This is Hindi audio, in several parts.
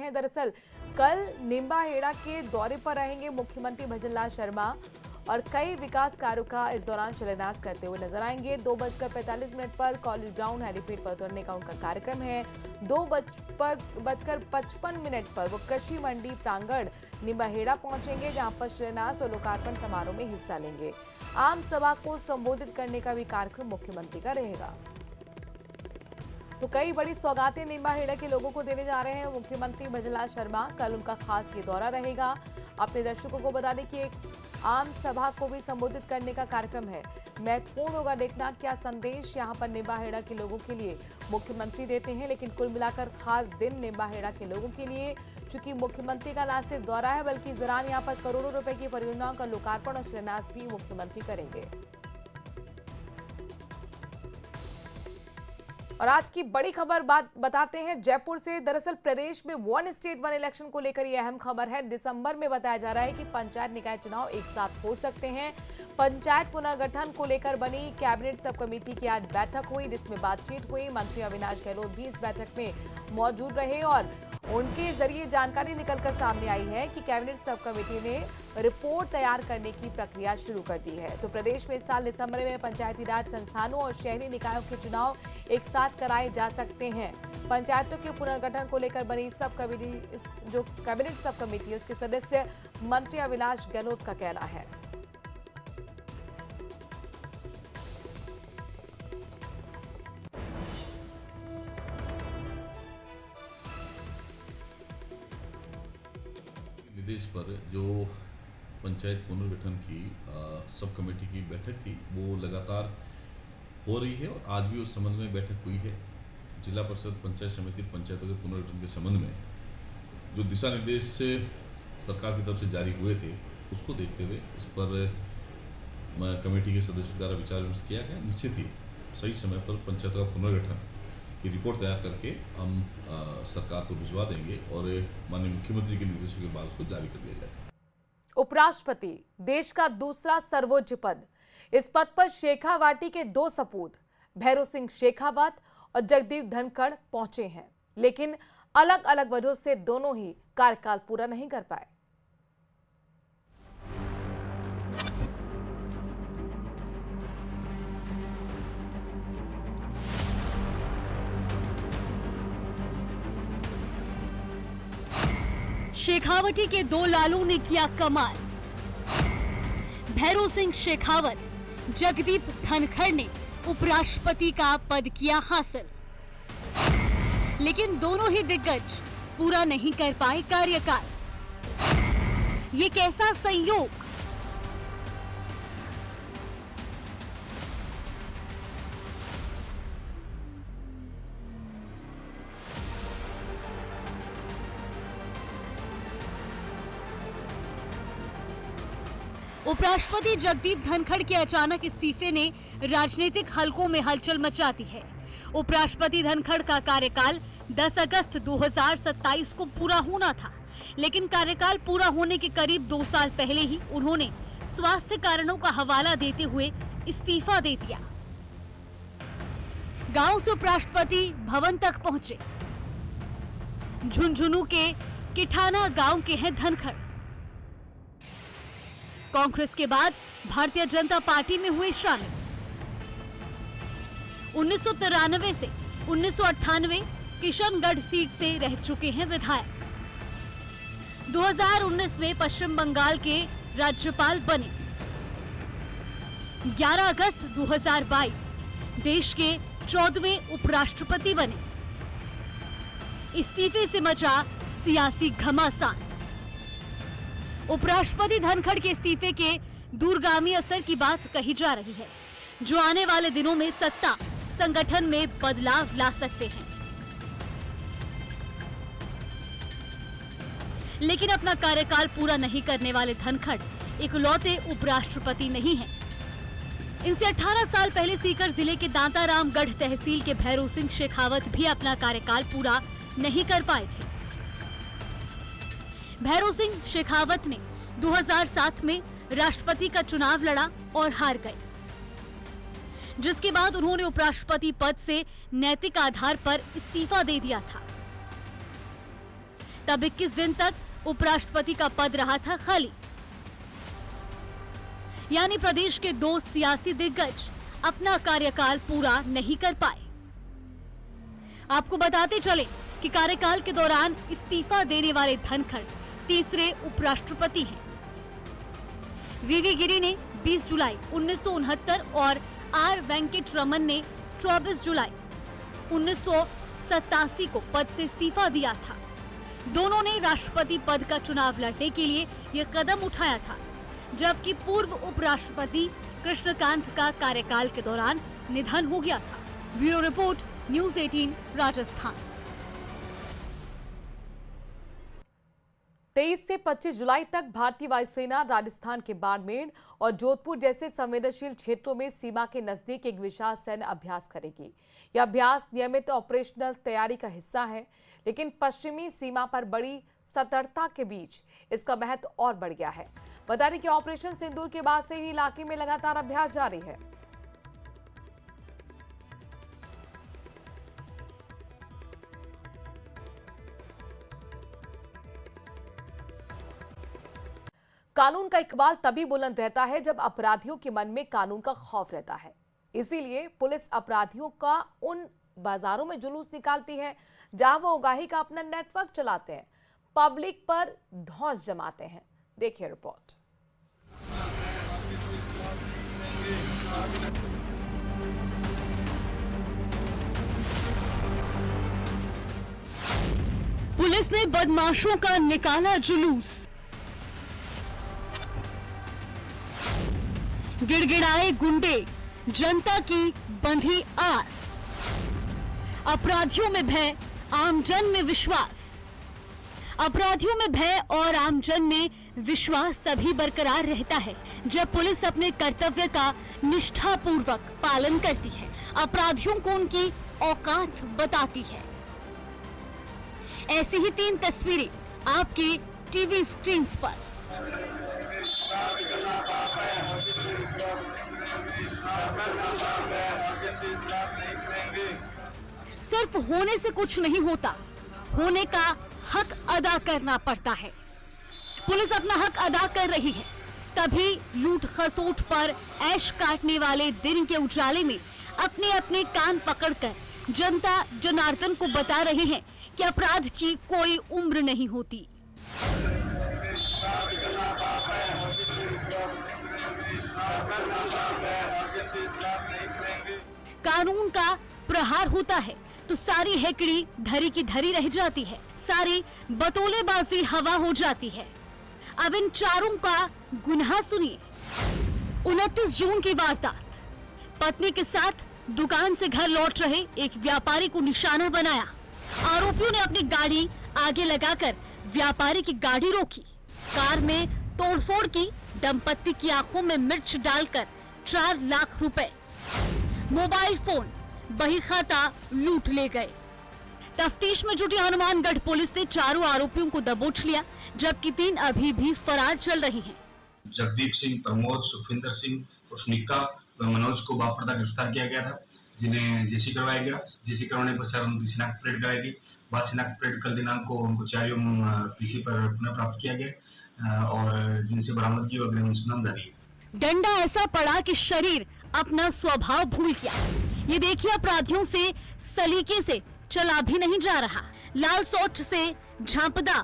हैं। दरअसल कल निम्बाहेड़ा के दौरे पर रहेंगे मुख्यमंत्री भजनलाल शर्मा और कई विकास कार्यों का इस दौरान शिलान्यास करते हुए नजर आएंगे। 2:45 पर कॉलेज ग्राउंड हेलीपैड पर उतरने का उनका कार्यक्रम है। 2:55 पर वो कृषि मंडी प्रांगण निम्बाहेड़ा पहुंचेंगे, जहां पर शिलान्यास और लोकार्पण समारोह में हिस्सा लेंगे। आम सभा को संबोधित करने का भी कार्यक्रम मुख्यमंत्री का रहेगा। तो कई बड़ी सौगातें निम्बाहेड़ा के लोगों को देने जा रहे हैं मुख्यमंत्री भजनलाल शर्मा। कल उनका खास ये दौरा रहेगा। अपने दर्शकों को बता दें कि एक आम सभा को भी संबोधित करने का कार्यक्रम है। महत्वपूर्ण होगा देखना क्या संदेश यहां पर निम्बाहेड़ा के लोगों के लिए मुख्यमंत्री देते हैं। लेकिन कुल मिलाकर खास दिन निम्बाहेड़ा के लोगों के लिए, चूंकि मुख्यमंत्री का न सिर्फ दौरा है बल्कि इस दौरान यहां पर करोड़ों रुपए की परियोजनाओं का लोकार्पण और शिलान्यास भी मुख्यमंत्री करेंगे। और आज की बड़ी खबर बताते हैं जयपुर से। दरअसल प्रदेश में वन स्टेट वन इलेक्शन को लेकर यह अहम खबर है। दिसंबर में बताया जा रहा है कि पंचायत निकाय चुनाव एक साथ हो सकते हैं। पंचायत पुनर्गठन को लेकर बनी कैबिनेट सब कमेटी की आज बैठक हुई, जिसमें बातचीत हुई। मंत्री अविनाश गहलोत भी इस बैठक में मौजूद रहे और उनके जरिए जानकारी निकलकर सामने आई है कि कैबिनेट सब कमेटी ने रिपोर्ट तैयार करने की प्रक्रिया शुरू कर दी है। तो प्रदेश में इस साल दिसंबर में पंचायती राज संस्थानों और शहरी निकायों के चुनाव एक साथ कराए जा सकते हैं। पंचायतों के पुनर्गठन को लेकर बनी सब कमेटी, जो कैबिनेट सब कमेटी है, उसके सदस्य मंत्री अविनाश गहलोत का कहना है। निर्देश पर जो पंचायत पुनर्गठन की सब कमेटी की बैठक थी वो लगातार हो रही है और आज भी उस संबंध में बैठक हुई है। जिला परिषद पंचायत समिति पंचायतों के पुनर्गठन के संबंध में जो दिशा निर्देश सरकार की तरफ से जारी हुए थे उसको देखते हुए उस पर कमेटी के सदस्यों द्वारा विचार विमर्श किया गया। निश्चित ही सही समय पर पंचायतों का पुनर्गठन की रिपोर्ट तैयार करके हम सरकार को भिजवा देंगे और माननीय मुख्यमंत्री के निर्देशों के बाद उसको जारी कर दिया जाएगा। उपराष्ट्रपति देश का दूसरा सर्वोच्च पद, इस पद पर शेखावाटी के दो सपूत भैरों सिंह शेखावत और जगदीप धनखड़ पहुंचे हैं, लेकिन अलग अलग वजहों से दोनों ही कार्यकाल पूरा नहीं कर पाए। शेखावटी के दो लालू ने किया कमाल। भैरों सिंह शेखावत, जगदीप धनखड़ ने उपराष्ट्रपति का पद किया हासिल, लेकिन दोनों ही दिग्गज पूरा नहीं कर पाए कार्यकाल। ये कैसा संयोग? उपराष्ट्रपति जगदीप धनखड़ के अचानक इस्तीफे ने राजनीतिक हलकों में हलचल मचा दी है। उपराष्ट्रपति धनखड़ का कार्यकाल 10 अगस्त 2027 को पूरा होना था, लेकिन कार्यकाल पूरा होने के करीब 2 साल पहले ही उन्होंने स्वास्थ्य कारणों का हवाला देते हुए इस्तीफा दे दिया। गांव से उपराष्ट्रपति भवन तक पहुंचे। झुंझुनू के किठाना गांव के हैं धनखड़। कांग्रेस के बाद भारतीय जनता पार्टी में हुए शामिल। 1993 से 1998 किशनगढ़ सीट से रह चुके हैं विधायक। 2019 में पश्चिम बंगाल के राज्यपाल बने। 11 अगस्त 2022 देश के 14वें उपराष्ट्रपति बने। इस्तीफे से मचा सियासी घमासान। उपराष्ट्रपति धनखड़ के इस्तीफे के दूरगामी असर की बात कही जा रही है, जो आने वाले दिनों में सत्ता संगठन में बदलाव ला सकते हैं। लेकिन अपना कार्यकाल पूरा नहीं करने वाले धनखड़ इकलौते उपराष्ट्रपति नहीं हैं। इनसे 18 साल पहले सीकर जिले के दांतारामगढ़ तहसील के भैरों सिंह शेखावत भी अपना कार्यकाल पूरा नहीं कर पाए थे। भैरों सिंह शेखावत ने 2007 में राष्ट्रपति का चुनाव लड़ा और हार गए, जिसके बाद उन्होंने उपराष्ट्रपति पद से नैतिक आधार पर इस्तीफा दे दिया था। तब 21 दिन तक उपराष्ट्रपति का पद रहा था खाली। यानी प्रदेश के 2 सियासी दिग्गज अपना कार्यकाल पूरा नहीं कर पाए। आपको बताते चले कि कार्यकाल के दौरान इस्तीफा देने वाले धनखड़ तीसरे उपराष्ट्रपति हैं। वीवी गिरी ने 20 जुलाई 1969 और आर वेंकट रमन ने 24 जुलाई 1987 को पद से इस्तीफा दिया था। दोनों ने राष्ट्रपति पद का चुनाव लड़ने के लिए यह कदम उठाया था, जबकि पूर्व उपराष्ट्रपति कृष्णकांत का कार्यकाल के दौरान निधन हो गया था। Bureau report, news 18 Rajasthan. 23 से 25 जुलाई तक भारतीय वायुसेना राजस्थान के बाड़मेर और जोधपुर जैसे संवेदनशील क्षेत्रों में सीमा के नजदीक एक विशाल सैन्य अभ्यास करेगी। यह अभ्यास नियमित ऑपरेशनल तैयारी का हिस्सा है, लेकिन पश्चिमी सीमा पर बड़ी सतर्कता के बीच इसका महत्व और बढ़ गया है। बता दें कि ऑपरेशन सिंदूर के बाद से ही इलाके में लगातार अभ्यास जारी है। कानून का इकबाल तभी बुलंद रहता है जब अपराधियों के मन में कानून का खौफ रहता है। इसीलिए पुलिस अपराधियों का उन बाजारों में जुलूस निकालती है जहां वो उगाही का अपना नेटवर्क चलाते हैं, पब्लिक पर धौंस जमाते हैं। देखिए रिपोर्ट। पुलिस ने बदमाशों का निकाला जुलूस। गिड़गिड़ाए गुंडे, जनता की बंधी आस। अपराधियों में भय, आमजन में विश्वास। अपराधियों में भय और आमजन में विश्वास तभी बरकरार रहता है जब पुलिस अपने कर्तव्य का निष्ठापूर्वक पालन करती है, अपराधियों को उनकी औकात बताती है। ऐसी ही 3 तस्वीरें आपके टीवी स्क्रीन पर। सिर्फ होने से कुछ नहीं होता, होने का हक अदा करना पड़ता है। पुलिस अपना हक अदा कर रही है, तभी लूट खसोट पर ऐश काटने वाले दिन के उजाले में अपने अपने कान पकड़कर जनता जनार्दन को बता रहे हैं कि अपराध की कोई उम्र नहीं होती। कानून का प्रहार होता है तो सारी हेकड़ी धरी की धरी रह जाती है, सारी बतौलेबाजी हवा हो जाती है। अब इन चारों का गुनाह सुनिए। 29 जून की वारदात। पत्नी के साथ दुकान से घर लौट रहे एक व्यापारी को निशाना बनाया। आरोपियों ने अपनी गाड़ी आगे लगाकर व्यापारी की गाड़ी रोकी। कार में तोड़फोड़ की, दंपत्ति की आंखों में मिर्च डालकर 4 लाख रुपए, मोबाइल फोन, बही खाता लूट ले गए। तफ्तीश में जुटी हनुमानगढ़ पुलिस ने चारों आरोपियों को दबोच लिया, जबकि 3 अभी भी फरार चल रहे हैं। जगदीप सिंह, प्रमोद, सुखविंदर सिंह और निक्का व मनोज को बापरदा गिरफ्तार किया गया था, जिन्हें जेसी करवाया गया। जेसी करवाने पर उनकी शिनाख्त परेड कराई गई। बाद शिनाख्त परेड कल दिनांक को उनको 4 पीसी पर पुनः प्राप्त किया गया और जिनसे बरामदगी व गृह अनुसंधान जारी है। डंडा ऐसा पड़ा कि शरीर अपना स्वभाव भूल गया। ये देखिए, अपराधियों से सलीके से चला भी नहीं जा रहा। लाल सोच से झांपदा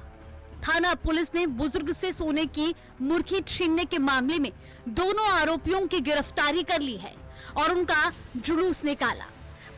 थाना पुलिस ने बुजुर्ग से सोने की मुर्गी छीनने के मामले में दोनों आरोपियों की गिरफ्तारी कर ली है और उनका जुलूस निकाला।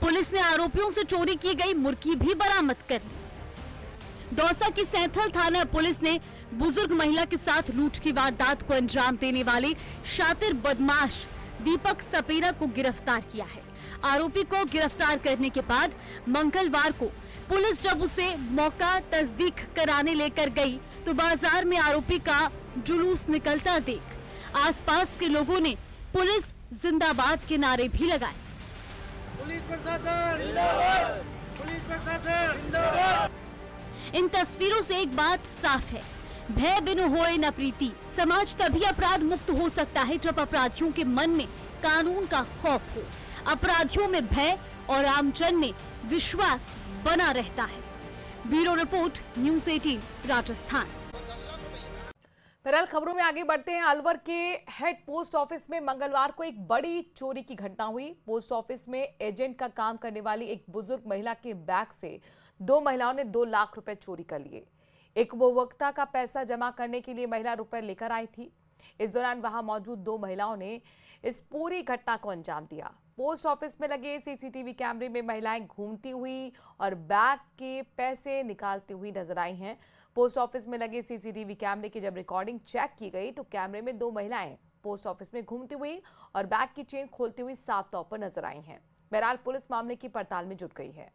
पुलिस ने आरोपियों से चोरी की गई मुर्गी भी बरामद कर ली। दौसा की सैंथल थाना पुलिस ने बुजुर्ग महिला के साथ लूट की वारदात को अंजाम देने वाले शातिर बदमाश दीपक सपेरा को गिरफ्तार किया है। आरोपी को गिरफ्तार करने के बाद मंगलवार को पुलिस जब उसे मौका तस्दीक कराने लेकर गई तो बाजार में आरोपी का जुलूस निकलता देख आसपास के लोगों ने पुलिस जिंदाबाद के नारे भी लगाए। पुलिस प्रशासन जिंदाबाद, पुलिस प्रशासन जिंदाबाद। इन तस्वीरों से एक बात साफ है, भय बिनु होए न प्रीति। समाज तभी अपराध मुक्त हो सकता है जब अपराधियों के मन में कानून का खौफ हो, अपराधियों में भय और आमजन में विश्वास बना रहता है। Bureau report, news 18, Rajasthan. फिलहाल खबरों में आगे बढ़ते हैं। अलवर के हेड पोस्ट ऑफिस में मंगलवार को एक बड़ी चोरी की घटना हुई। पोस्ट ऑफिस में एजेंट का काम करने वाली एक बुजुर्ग महिला के बैग से 2 महिलाओं ने 2 लाख रुपए चोरी कर लिए। एक उपभोक्ता का पैसा जमा करने के लिए महिला रुपए लेकर आई थी। इस दौरान वहां मौजूद 2 महिलाओं ने इस पूरी घटना को अंजाम दिया। पोस्ट ऑफिस में लगे सीसीटीवी कैमरे में महिलाएं घूमती हुई और बैग के पैसे निकालती हुई नजर आई हैं। पोस्ट ऑफिस में लगे सीसीटीवी कैमरे की जब रिकॉर्डिंग चेक की गई तो कैमरे में 2 महिलाएं पोस्ट ऑफिस में घूमती हुई और बैग की चेन खोलती हुई साफ तौर पर नजर आई हैं। बहरहाल पुलिस मामले की पड़ताल में जुट गई है।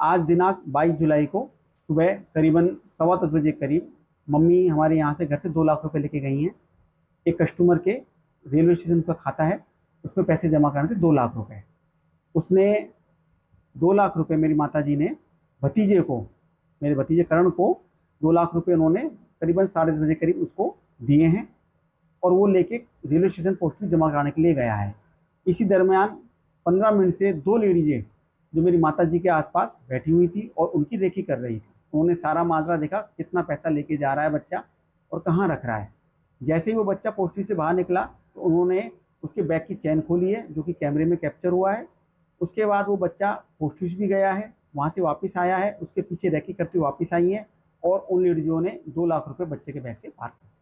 आज दिनांक 22 जुलाई को सुबह करीबन 10:15 बजे करीब मम्मी हमारे यहाँ से घर से 2 लाख रुपए लेके गई हैं। एक कस्टमर के रेलवे स्टेशन का खाता है, उसमें पैसे जमा करने थे 2 लाख रुपए। उसने 2 लाख रुपए मेरी माताजी ने भतीजे को, मेरे भतीजे करण को 2 लाख रुपए उन्होंने करीबन 10:30 बजे करीब उसको दिए हैं और वो लेके रेलवे स्टेशन पोस्ट जमा कराने के लिए गया है। इसी दरमियान 15 मिनट से 2 लेडीजें जो मेरी माताजी के आसपास बैठी हुई थी और उनकी रेकी कर रही थी। उन्होंने सारा माजरा देखा, कितना पैसा लेके जा रहा है बच्चा और कहाँ रख रहा है। जैसे ही वो बच्चा पोस्टरी से बाहर निकला तो उन्होंने उसके बैग की चैन खोली है, जो कि कैमरे में कैप्चर हुआ है। उसके बाद वो बच्चा पोस्ट ऑफिस भी गया है, वहाँ से वापस आया है, उसके पीछे रेकी करते हुए वापस आई है और उन लेडीजों ने 2 लाख रुपए बच्चे के बैग से बाहर कर दिए।